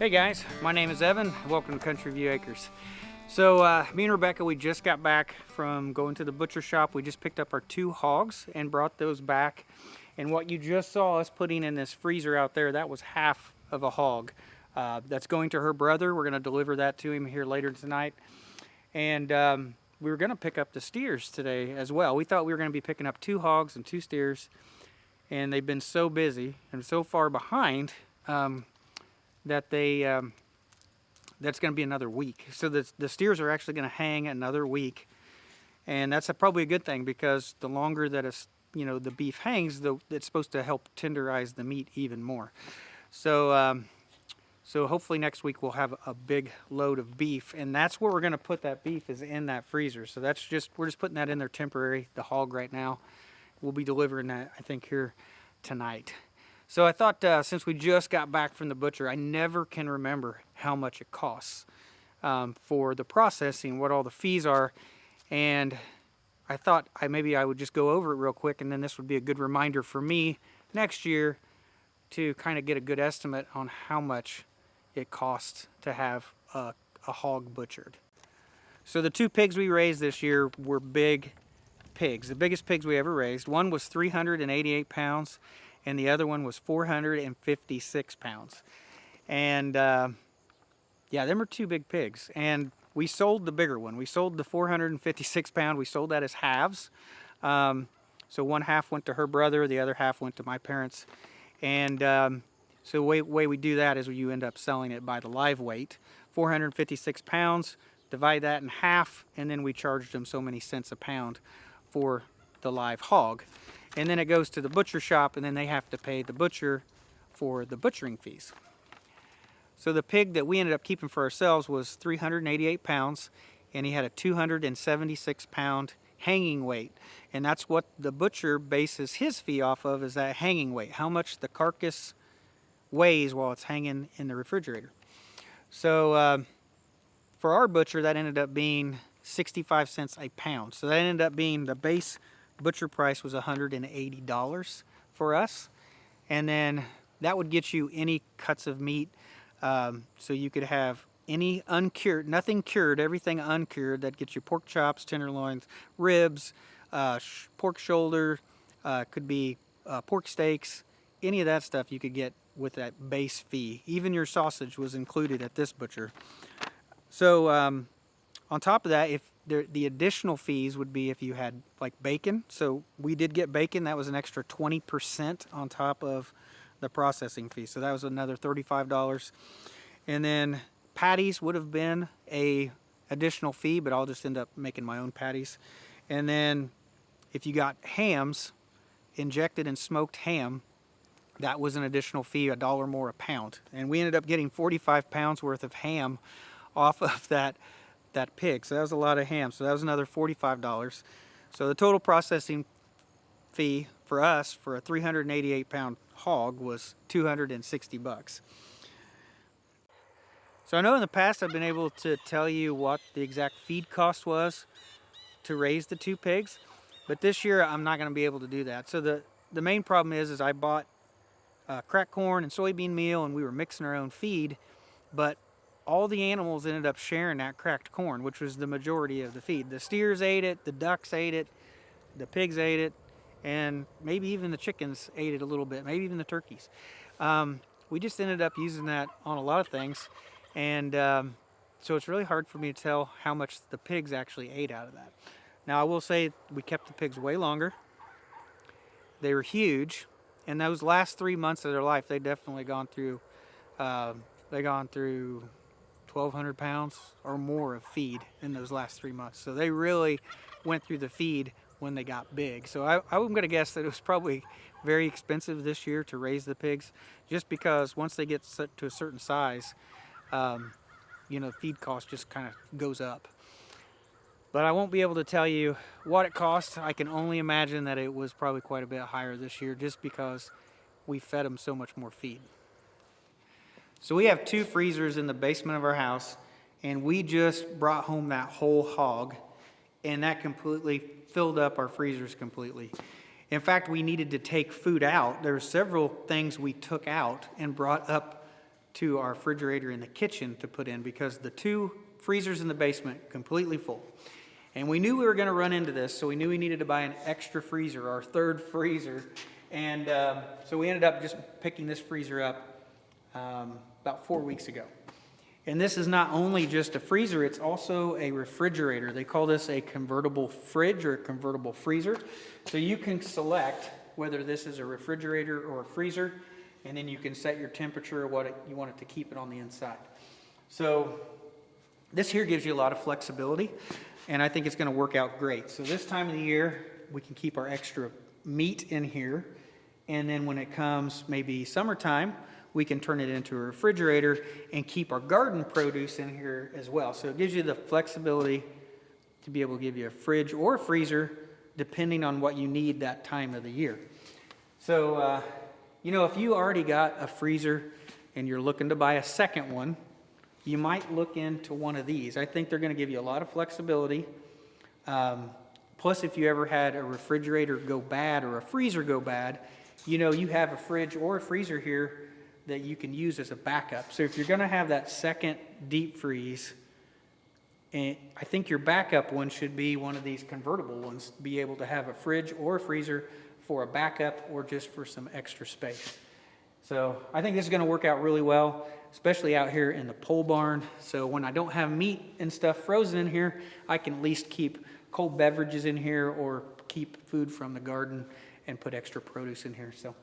Hey guys, my name is Evan. Welcome to Country View Acres. So me and Rebecca, we just got back from going to the butcher shop. We just picked up our 2 hogs and brought those back. And what you just saw us putting in this freezer out there, that was half of a hog. That's going to her brother. We're going to deliver that to him here later tonight. And we were going to pick up the steers today as well. We thought we were going to be picking up 2 hogs and 2 steers. And they've been so busy and so far behind that that's going to be another week. So the steers are actually going to hang another week, and that's probably a good thing, because the longer that the beef hangs, it's supposed to help tenderize the meat even more. So so hopefully next week we'll have a big load of beef, and that's where we're going to put that beef, is in that freezer. So we're just putting that in there temporary, the hog right now. We'll be delivering that, I think, here tonight. So I thought, since we just got back from the butcher, I never can remember how much it costs for the processing, what all the fees are. And I thought maybe I would just go over it real quick, and then this would be a good reminder for me next year to kind of get a good estimate on how much it costs to have a hog butchered. So the 2 pigs we raised this year were big pigs, the biggest pigs we ever raised. One was 388 pounds. And the other one was 456 pounds. And yeah, them are 2 big pigs. And we sold the bigger one. We sold the 456 pound. We sold that as halves. So one half went to her brother, the other half went to my parents. And so the way we do that is you end up selling it by the live weight. 456 pounds, divide that in half, and then we charged them so many cents a pound for the live hog. And then it goes to the butcher shop, and then they have to pay the butcher for the butchering fees. So the pig that we ended up keeping for ourselves was 388 pounds, and he had a 276 pound hanging weight. And that's what the butcher bases his fee off of, is that hanging weight, how much the carcass weighs while it's hanging in the refrigerator. So for our butcher, that ended up being 65 cents a pound. So that ended up being the base butcher price was $180 for us, and then that would get you any cuts of meat. So you could have any uncured, nothing cured, everything uncured. That gets you pork chops, tenderloins, ribs, pork shoulder, could be pork steaks, any of that stuff you could get with that base fee. Even your sausage was included at this butcher. So on top of that, if the additional fees would be if you had like bacon. So we did get bacon. That was an extra 20% on top of the processing fee. So that was another $35. And then patties would have been a additional fee, but I'll just end up making my own patties. And then if you got hams, injected and smoked ham, that was an additional fee, $1 more a pound. And we ended up getting 45 pounds worth of ham off of that pig. So that was a lot of ham. So that was another $45. So the total processing fee for us for a 388 pound hog was $260. So I know in the past I've been able to tell you what the exact feed cost was to raise the 2 pigs, but this year I'm not going to be able to do that. So the main problem is I bought cracked corn and soybean meal, and we were mixing our own feed, but all the animals ended up sharing that cracked corn, which was the majority of the feed. The steers ate it, the ducks ate it, the pigs ate it, and maybe even the chickens ate it a little bit, maybe even the turkeys. We just ended up using that on a lot of things, and so it's really hard for me to tell how much the pigs actually ate out of that. Now I will say we kept the pigs way longer. They were huge, and those last 3 months of their life, they definitely gone through 1,200 pounds or more of feed in those last 3 months. So they really went through the feed when they got big. So I'm going to guess that it was probably very expensive this year to raise the pigs, just because once they get to a certain size, feed cost just kind of goes up. But I won't be able to tell you what it cost. I can only imagine that it was probably quite a bit higher this year, just because we fed them so much more feed. So we have 2 freezers in the basement of our house, and we just brought home that whole hog, and that completely filled up our freezers completely. In fact, we needed to take food out. There were several things we took out and brought up to our refrigerator in the kitchen to put in because the 2 freezers in the basement completely full. And we knew we were going to run into this, so we knew we needed to buy an extra freezer, our 3rd freezer. And so we ended up just picking this freezer up about 4 weeks ago. And this is not only just a freezer, it's also a refrigerator. They call this a convertible fridge or a convertible freezer. So you can select whether this is a refrigerator or a freezer, and then you can set your temperature or what you want it to keep it on the inside. So this here gives you a lot of flexibility, and I think it's going to work out great. So this time of the year, we can keep our extra meat in here, and then when it comes maybe summertime, we can turn it into a refrigerator and keep our garden produce in here as well. So it gives you the flexibility to be able to give you a fridge or a freezer depending on what you need that time of the year. So, you know, if you already got a freezer and you're looking to buy a second one, you might look into one of these. I think they're going to give you a lot of flexibility. Plus, if you ever had a refrigerator go bad or a freezer go bad, you know, you have a fridge or a freezer here that you can use as a backup. So if you're going to have that second deep freeze, and I think your backup one should be one of these convertible ones, be able to have a fridge or a freezer for a backup or just for some extra space. So I think this is going to work out really well, especially out here in the pole barn. So when I don't have meat and stuff frozen in here, I can at least keep cold beverages in here or keep food from the garden and put extra produce in here. So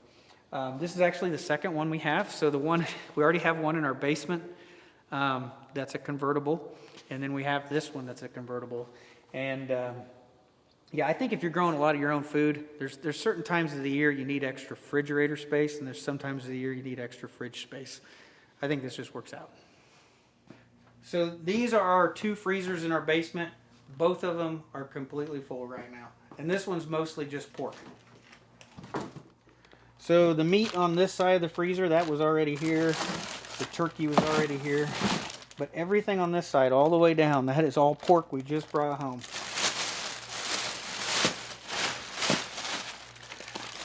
this is actually the second one we have. So the one, we already have one in our basement that's a convertible. And then we have this one that's a convertible. And yeah, I think if you're growing a lot of your own food, there's certain times of the year you need extra refrigerator space, and there's some times of the year you need extra fridge space. I think this just works out. So these are our 2 freezers in our basement. Both of them are completely full right now. And this one's mostly just pork. So the meat on this side of the freezer, that was already here. The turkey was already here. But everything on this side, all the way down, that is all pork we just brought home.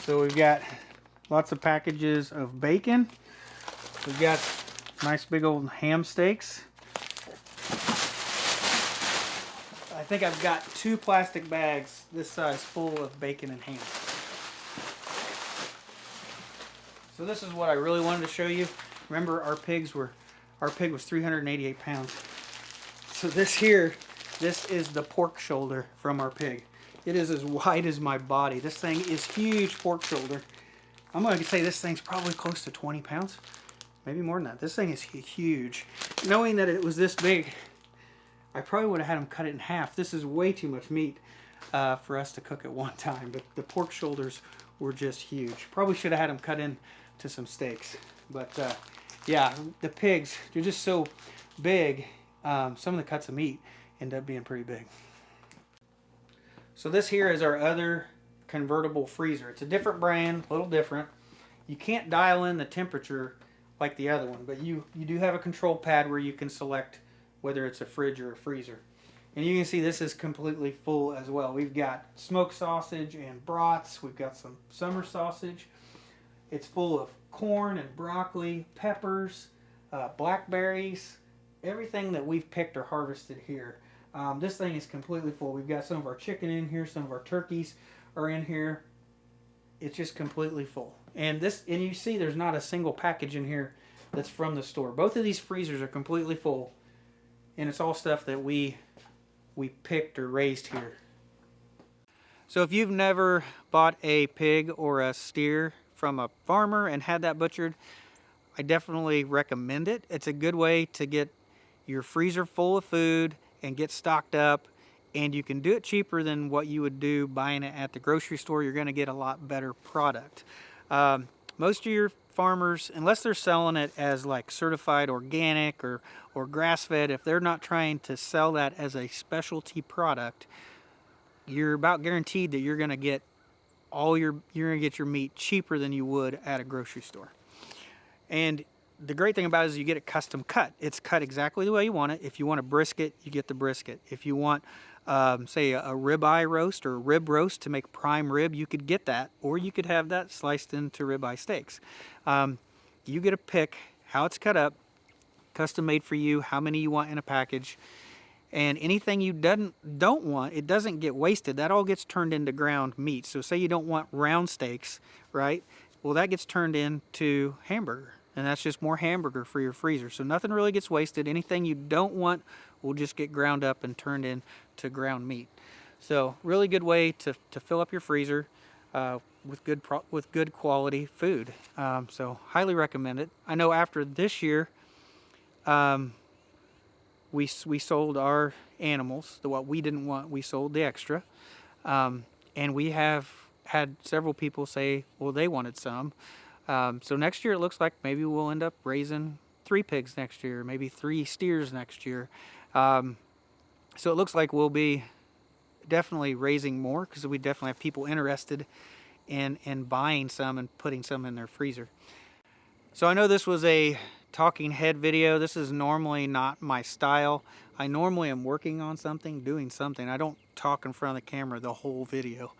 So we've got lots of packages of bacon. We've got nice big old ham steaks. I think I've got 2 plastic bags this size full of bacon and ham. So this is what I really wanted to show you. Remember, our pig was 388 pounds. So this is the pork shoulder from our pig. It is as wide as my body. This thing is huge pork shoulder. I'm going to say this thing's probably close to 20 pounds. Maybe more than that. This thing is huge. Knowing that it was this big, I probably would have had him cut it in half. This is way too much meat for us to cook at one time. But the pork shoulders were just huge. Probably should have had them cut into some steaks. But yeah, the pigs, they're just so big. Some of the cuts of meat end up being pretty big. So this here is our other convertible freezer. It's a different brand, a little different. You can't dial in the temperature like the other one, but you do have a control pad where you can select whether it's a fridge or a freezer. And you can see this is completely full as well. We've got smoked sausage and brats. We've got some summer sausage. It's full of corn and broccoli, peppers, blackberries, everything that we've picked or harvested here. This thing is completely full. We've got some of our chicken in here, some of our turkeys are in here. It's just completely full. And you see there's not a single package in here that's from the store. Both of these freezers are completely full, and it's all stuff that we picked or raised here. So if you've never bought a pig or a steer from a farmer and had that butchered, I definitely recommend it. It's a good way to get your freezer full of food and get stocked up, and you can do it cheaper than what you would do buying it at the grocery store. You're going to get a lot better product. Most of your farmers, unless they're selling it as like certified organic or grass-fed, if they're not trying to sell that as a specialty product, you're about guaranteed that you're going to get your meat cheaper than you would at a grocery store. And the great thing about it is you get it custom cut. It's cut exactly the way you want it. If you want a brisket, you get the brisket. If you want, say, a ribeye roast or a rib roast to make prime rib, you could get that. Or you could have that sliced into ribeye steaks. You get to pick how it's cut up, custom made for you, how many you want in a package. And anything you don't want, it doesn't get wasted. That all gets turned into ground meat. So say you don't want round steaks, right? Well, that gets turned into hamburger. And that's just more hamburger for your freezer. So nothing really gets wasted. Anything you don't want will just get ground up and turned into ground meat. So really good way to fill up your freezer with good quality food. So highly recommend it. I know after this year, we sold our animals, what we didn't want, we sold the extra. And we have had several people say, well, they wanted some. So next year it looks like maybe we'll end up raising 3 pigs next year, maybe 3 steers next year. So it looks like we'll be definitely raising more, because we definitely have people interested in buying some and putting some in their freezer. So I know this was a talking head video. This is normally not my style. I normally am working on something, doing something. I don't talk in front of the camera the whole video.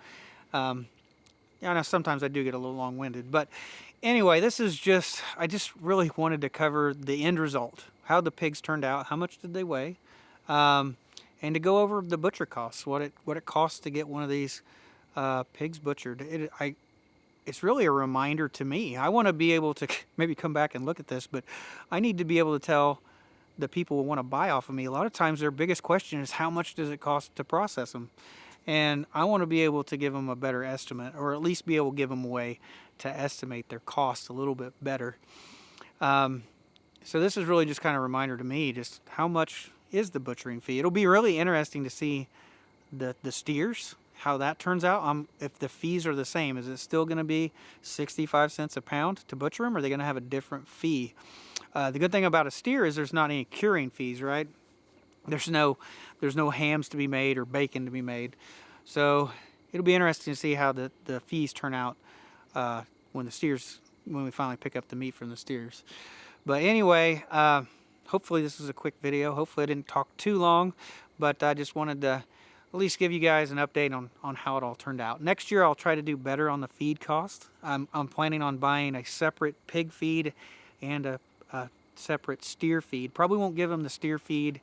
Yeah, I know sometimes I do get a little long-winded, but anyway, this is just, I just really wanted to cover the end result, how the pigs turned out, how much did they weigh, and to go over the butcher costs, what it costs to get one of these pigs butchered. It's really a reminder to me. I want to be able to maybe come back and look at this, but I need to be able to tell the people who want to buy off of me. A lot of times their biggest question is, how much does it cost to process them? And I want to be able to give them a better estimate, or at least be able to give them a way to estimate their cost a little bit better. So this is really just kind of a reminder to me, just how much is the butchering fee. It'll be really interesting to see the steers, how that turns out. If the fees are the same, is it still going to be 65 cents a pound to butcher them, or are they going to have a different fee? The good thing about a steer is there's not any curing fees, right? There's no hams to be made or bacon to be made. So it'll be interesting to see how the fees turn out when we finally pick up the meat from the steers. But anyway, hopefully this is a quick video. Hopefully I didn't talk too long, but I just wanted to at least give you guys an update on how it all turned out. Next year I'll try to do better on the feed cost. I'm planning on buying a separate pig feed and a separate steer feed. Probably won't give them the steer feed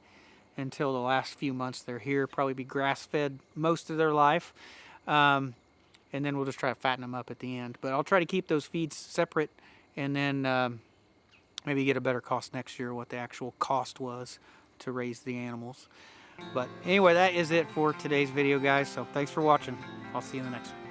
until the last few months they're here. Probably be grass-fed most of their life. And then we'll just try to fatten them up at the end. But I'll try to keep those feeds separate, and then maybe get a better cost next year, what the actual cost was to raise the animals. But anyway, that is it for today's video, guys. So thanks for watching. I'll see you in the next one.